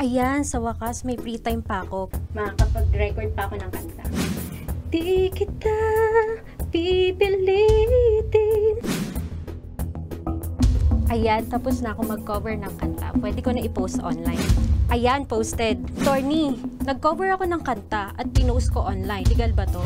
Ayan, sa wakas may free time pa ako. Makakapag-record pa ako ng kanta. Di kita pipilitin. Ayan, tapos na ako mag-cover ng kanta. Pwede ko na i-post online. Ayan, posted. Torny, nag-cover ako ng kanta at pinost ko online. Legal ba to?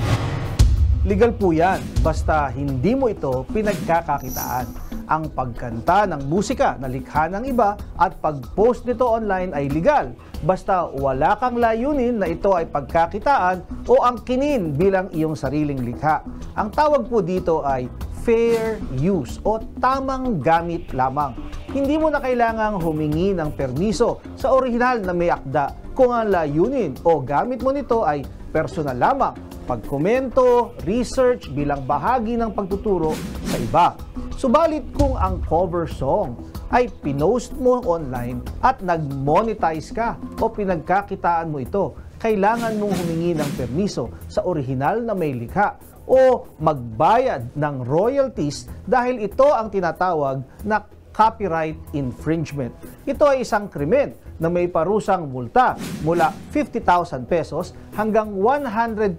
Legal po yan, basta hindi mo ito pinagkakakitaan. Ang pagkanta ng musika na likha ng iba at pag-post nito online ay legal. Basta wala kang layunin na ito ay pagkakitaan o angkinin bilang iyong sariling likha. Ang tawag po dito ay fair use o tamang gamit lamang. Hindi mo na kailangang humingi ng permiso sa orihinal na may akda kung ang layunin o gamit mo nito ay personal lamang, pagkomento, research bilang bahagi ng pagtuturo sa iba. Subalit kung ang cover song ay pinost mo online at nag-monetize ka o pinagkakitaan mo ito, kailangan mong humingi ng permiso sa orihinal na may likha o magbayad ng royalties dahil ito ang tinatawag na copyright infringement. Ito ay isang krimen na may parusang multa mula 50,000 pesos hanggang 150,000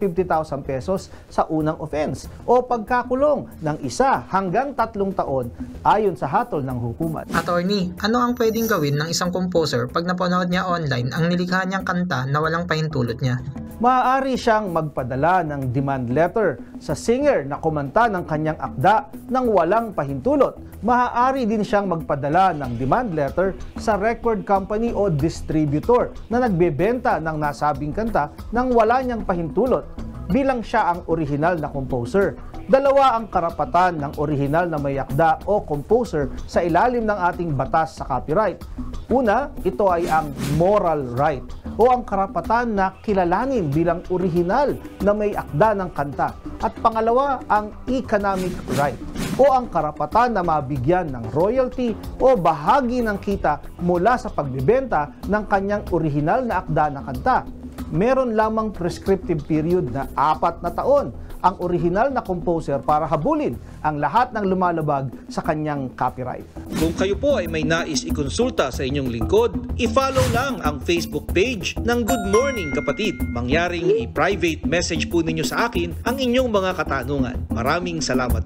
pesos sa unang offense o pagkakulong ng 1 hanggang 3 taon ayon sa hatol ng hukuman. Attorney, ano ang pwedeng gawin ng isang composer pag napanood niya online ang nilikha niyang kanta na walang pahintulot niya? Maaari siyang magpadala ng demand letter sa singer na kumanta ng kanyang akda nang walang pahintulot. Maaari din siyang magpadala ng demand letter sa record company o distributor na nagbebenta ng nasabing kanta nang wala niyang pahintulot bilang siya ang orihinal na composer. Dalawa ang karapatan ng orihinal na may akda o composer sa ilalim ng ating batas sa copyright. Una, ito ay ang moral right o ang karapatan na kilalanin bilang orihinal na may akda ng kanta. At pangalawa, ang economic right o ang karapatan na mabigyan ng royalty o bahagi ng kita mula sa pagbebenta ng kanyang orihinal na akda na kanta. Meron lamang prescriptive period na 4 na taon ang orihinal na composer para habulin ang lahat ng lumalabag sa kanyang copyright. Kung kayo po ay may nais ikonsulta sa inyong lingkod, i-follow lang ang Facebook page ng Good Morning Kapatid. Mangyaring i-private message po ninyo sa akin ang inyong mga katanungan. Maraming salamat.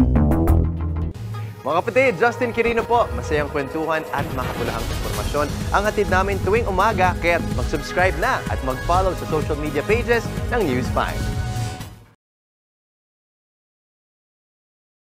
Mga kapatid, Justin Quirino po. Masayang kwentuhan at makapulahang informasyon ang hatid namin tuwing umaga. Kaya't mag-subscribe na at mag-follow sa social media pages ng News 5.